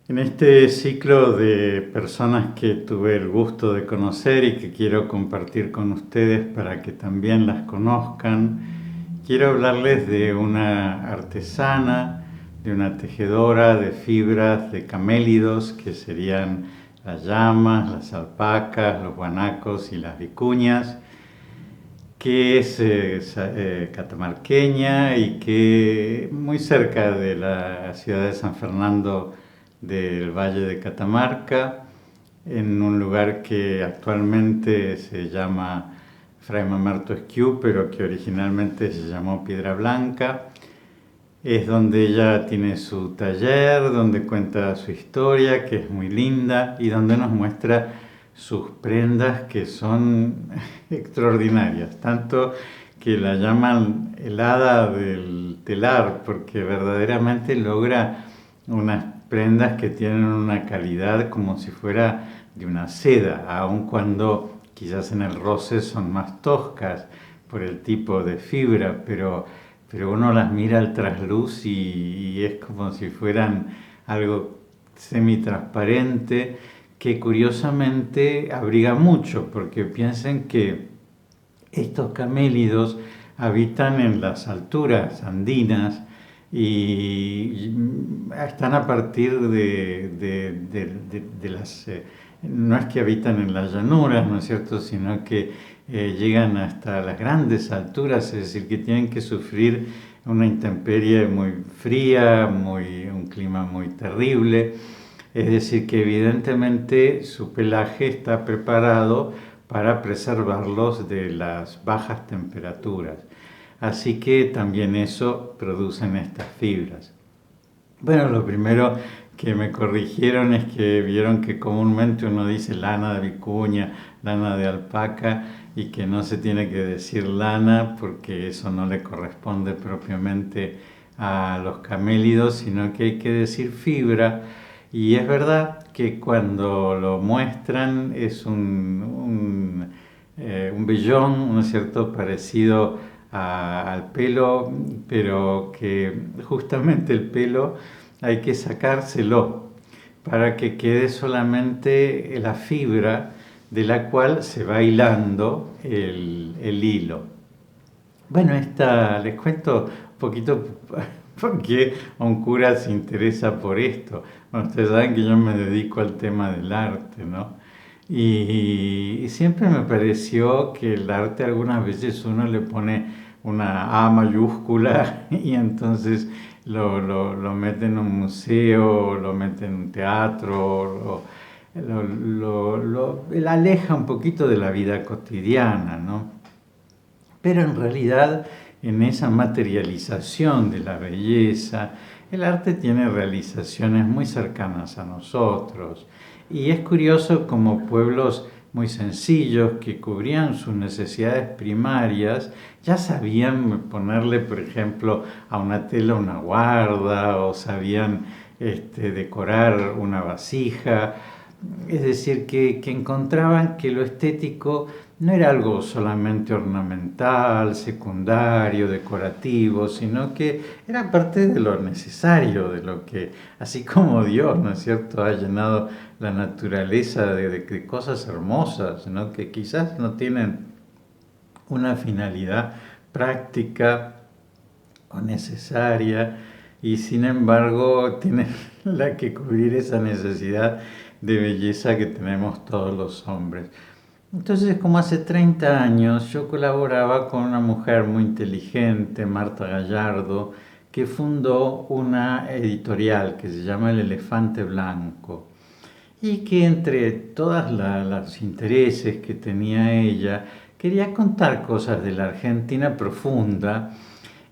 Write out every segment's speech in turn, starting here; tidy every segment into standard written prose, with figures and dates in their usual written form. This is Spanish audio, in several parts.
En este ciclo de personas que tuve el gusto de conocer y que quiero compartir con ustedes para que también las conozcan, quiero hablarles de una artesana, de una tejedora de fibras de camélidos, que serían las llamas, las alpacas, los guanacos y las vicuñas, que es catamarqueña y que muy cerca de la ciudad de San Fernando del Valle de Catamarca, en un lugar que actualmente se llama Fray Mamerto Esquiú, pero que originalmente se llamó Piedra Blanca. Es donde ella tiene su taller, donde cuenta su historia, que es muy linda, y donde nos muestra sus prendas, que son extraordinarias, tanto que la llaman el hada del telar, porque verdaderamente logra unas prendas que tienen una calidad como si fuera de una seda, aun cuando quizás en el roce son más toscas por el tipo de fibra, pero uno las mira al trasluz y es como si fueran algo semitransparente, que curiosamente abriga mucho, porque piensen que estos camélidos habitan en las alturas andinas y están a partir de las... no es que habitan en las llanuras, ¿no es cierto?, sino que llegan hasta las grandes alturas, es decir, que tienen que sufrir una intemperie muy fría, un clima muy terrible. Es decir, que evidentemente su pelaje está preparado para preservarlos de las bajas temperaturas. Así que también eso producen estas fibras. Bueno, lo primero que me corrigieron es que vieron que comúnmente uno dice lana de vicuña, lana de alpaca, y que no se tiene que decir lana porque eso no le corresponde propiamente a los camélidos, sino que hay que decir fibra. Y es verdad que cuando lo muestran es un vellón, ¿no es cierto?, parecido al pelo, pero que justamente el pelo hay que sacárselo para que quede solamente la fibra de la cual se va hilando el hilo. Bueno, les cuento un poquito por qué un cura se interesa por esto. Bueno, ustedes saben que yo me dedico al tema del arte, ¿no? Y siempre me pareció que el arte algunas veces uno le pone una A mayúscula y entonces lo mete en un museo, lo mete en un teatro, lo aleja un poquito de la vida cotidiana, ¿no? Pero en realidad, en esa materialización de la belleza, el arte tiene realizaciones muy cercanas a nosotros. Y es curioso como pueblos muy sencillos que cubrían sus necesidades primarias, ya sabían ponerle, por ejemplo, a una tela una guarda, o sabían decorar una vasija. Es decir, que encontraban que lo estético no era algo solamente ornamental, secundario, decorativo, sino que era parte de lo necesario, de lo que, así como Dios, ¿no es cierto?, ha llenado la naturaleza de cosas hermosas, ¿no?, que quizás no tienen una finalidad práctica o necesaria, y sin embargo tienen la que cubrir esa necesidad de belleza que tenemos todos los hombres. Entonces, como hace 30 años, yo colaboraba con una mujer muy inteligente, Marta Gallardo, que fundó una editorial que se llama El Elefante Blanco, y que entre todos los intereses que tenía ella, quería contar cosas de la Argentina profunda,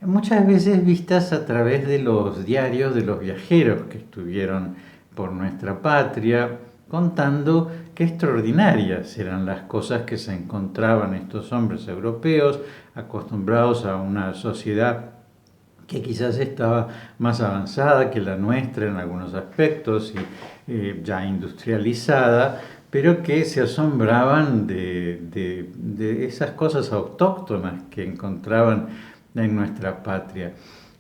muchas veces vistas a través de los diarios de los viajeros que estuvieron por nuestra patria, contando qué extraordinarias eran las cosas que se encontraban estos hombres europeos, acostumbrados a una sociedad que quizás estaba más avanzada que la nuestra en algunos aspectos y ya industrializada, pero que se asombraban de esas cosas autóctonas que encontraban en nuestra patria.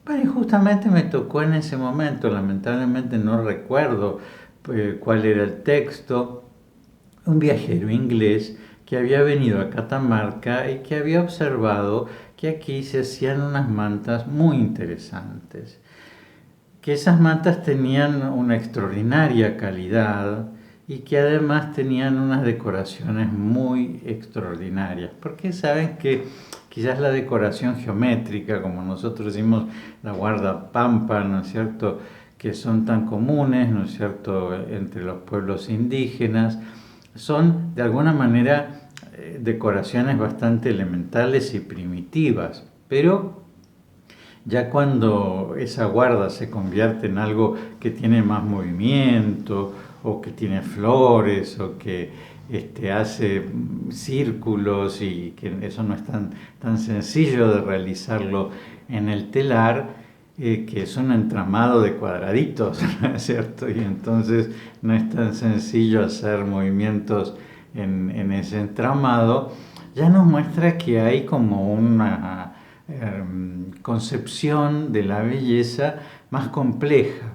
Bueno, y justamente me tocó en ese momento, lamentablemente no recuerdo cuál era el texto. Un viajero inglés que había venido a Catamarca y que había observado que aquí se hacían unas mantas muy interesantes, que esas mantas tenían una extraordinaria calidad y que además tenían unas decoraciones muy extraordinarias, porque saben que quizás la decoración geométrica, como nosotros decimos la guardapampa, ¿no es cierto?, que son tan comunes, ¿no es cierto?, entre los pueblos indígenas, son de alguna manera decoraciones bastante elementales y primitivas, pero ya cuando esa guarda se convierte en algo que tiene más movimiento, o que tiene flores, o que hace círculos, y que eso no es tan sencillo de realizarlo en el telar, que es un entramado de cuadraditos, ¿no es cierto? Y entonces no es tan sencillo hacer movimientos en ese entramado. Ya nos muestra que hay como una concepción de la belleza más compleja.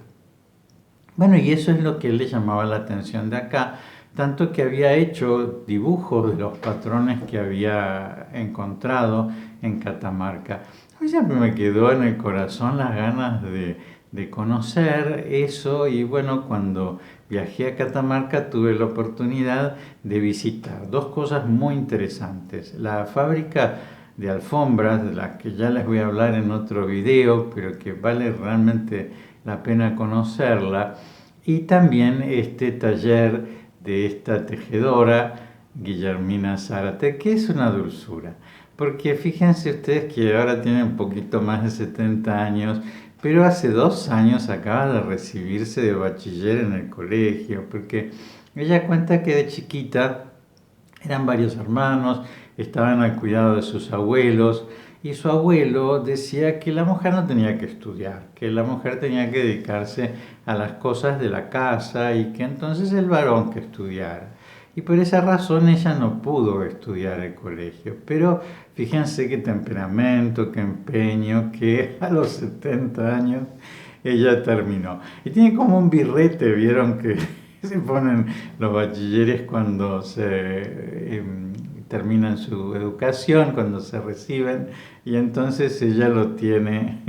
Bueno, y eso es lo que él le llamaba la atención de acá, tanto que había hecho dibujos de los patrones que había encontrado en Catamarca. A mí siempre me quedó en el corazón las ganas de conocer eso, y bueno, cuando viajé a Catamarca tuve la oportunidad de visitar dos cosas muy interesantes. La fábrica de alfombras, de la que ya les voy a hablar en otro video, pero que vale realmente la pena conocerla, y también este taller de esta tejedora, Guillermina Zárate, que es una dulzura, porque fíjense ustedes que ahora tiene un poquito más de 70 años, pero hace 2 años acaba de recibirse de bachiller en el colegio, porque ella cuenta que de chiquita eran varios hermanos, estaban al cuidado de sus abuelos, y su abuelo decía que la mujer no tenía que estudiar, que la mujer tenía que dedicarse a las cosas de la casa, y que entonces el varón que estudiara. Y por esa razón ella no pudo estudiar el colegio. Pero fíjense qué temperamento, qué empeño, que a los 70 años ella terminó. Y tiene como un birrete, vieron que se ponen los bachilleres cuando se terminan su educación, cuando se reciben, y entonces ella lo tiene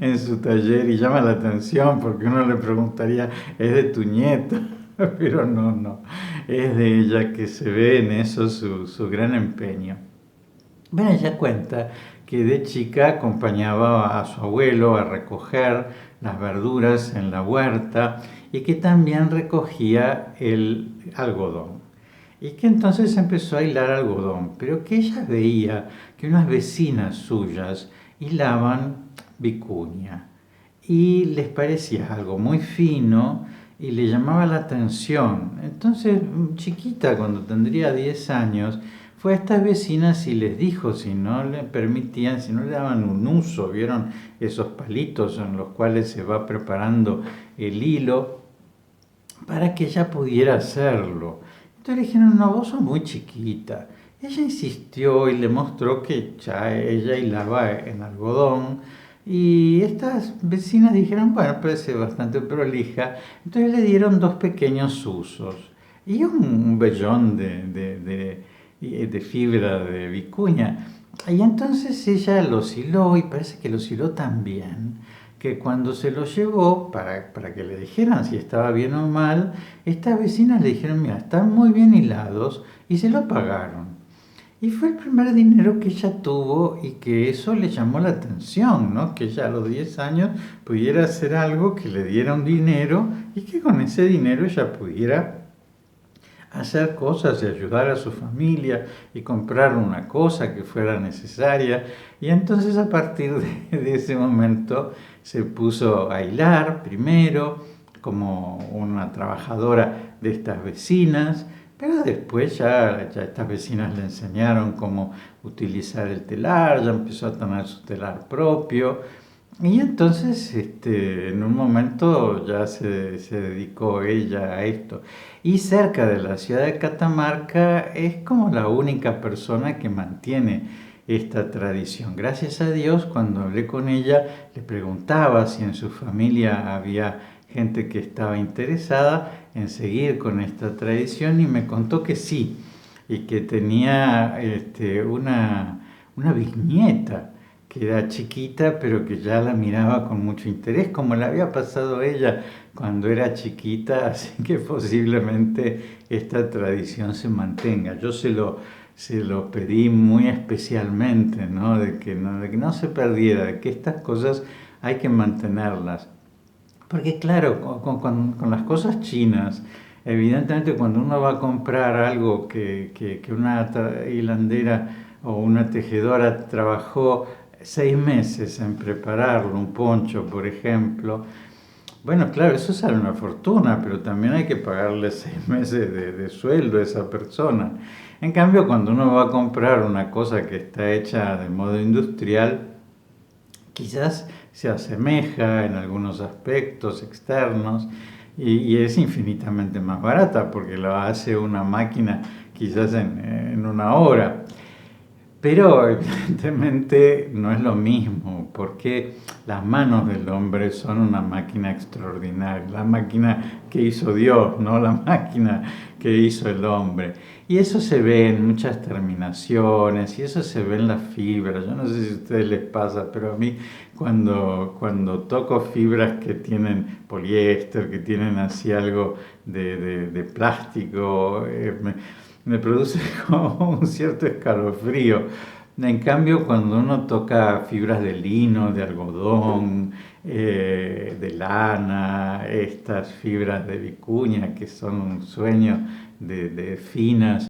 en su taller y llama la atención, porque uno le preguntaría, ¿es de tu nieto? Pero no, es de ella, que se ve en eso su gran empeño. Bueno, ella cuenta que de chica acompañaba a su abuelo a recoger las verduras en la huerta, y que también recogía el algodón. Y que entonces empezó a hilar algodón, pero que ella veía que unas vecinas suyas hilaban vicuña, y les parecía algo muy fino y le llamaba la atención. Entonces, chiquita, cuando tendría 10 años, fue a estas vecinas y les dijo si no le permitían, si no le daban un uso, vieron esos palitos en los cuales se va preparando el hilo, para que ella pudiera hacerlo. Entonces le dijeron, no, vos sos muy chiquita. Ella insistió y le mostró que ya ella hilaba en algodón, y estas vecinas dijeron, bueno, parece bastante prolija. Entonces le dieron 2 pequeños usos y un vellón de fibra de vicuña. Y entonces ella los hiló, y parece que los hiló tan bien que cuando se los llevó para que le dijeran si estaba bien o mal, estas vecinas le dijeron, mira, están muy bien hilados, y se lo pagaron. Y fue el primer dinero que ella tuvo, y que eso le llamó la atención, ¿no? Que ella a los 10 años pudiera hacer algo, que le diera un dinero, y que con ese dinero ella pudiera hacer cosas y ayudar a su familia y comprar una cosa que fuera necesaria. Y entonces a partir de ese momento se puso a hilar primero como una trabajadora de estas vecinas, pero después ya estas vecinas le enseñaron cómo utilizar el telar, ya empezó a tener su telar propio. Y entonces, en un momento ya se dedicó ella a esto. Y cerca de la ciudad de Catamarca es como la única persona que mantiene esta tradición. Gracias a Dios, cuando hablé con ella, le preguntaba si en su familia había gente que estaba interesada en seguir con esta tradición y me contó que sí, y que tenía una bisnieta que era chiquita, pero que ya la miraba con mucho interés, como le había pasado a ella cuando era chiquita, así que posiblemente esta tradición se mantenga. Yo se lo pedí muy especialmente, ¿no? De que no se perdiera, de que estas cosas hay que mantenerlas. Porque claro, con las cosas chinas, evidentemente cuando uno va a comprar algo que una hilandera o una tejedora trabajó 6 meses en prepararlo, un poncho por ejemplo, bueno, claro, eso sale una fortuna, pero también hay que pagarle 6 meses de sueldo a esa persona. En cambio, cuando uno va a comprar una cosa que está hecha de modo industrial, quizás se asemeja en algunos aspectos externos y es infinitamente más barata porque lo hace una máquina quizás en una hora. Pero evidentemente no es lo mismo, porque las manos del hombre son una máquina extraordinaria, la máquina que hizo Dios, no la máquina que hizo el hombre. Y eso se ve en muchas terminaciones y eso se ve en las fibras. Yo no sé si a ustedes les pasa, pero a mí cuando toco fibras que tienen poliéster, que tienen así algo de plástico, me produce como un cierto escalofrío. En cambio, cuando uno toca fibras de lino, de algodón, de lana, estas fibras de vicuña que son un sueño de finas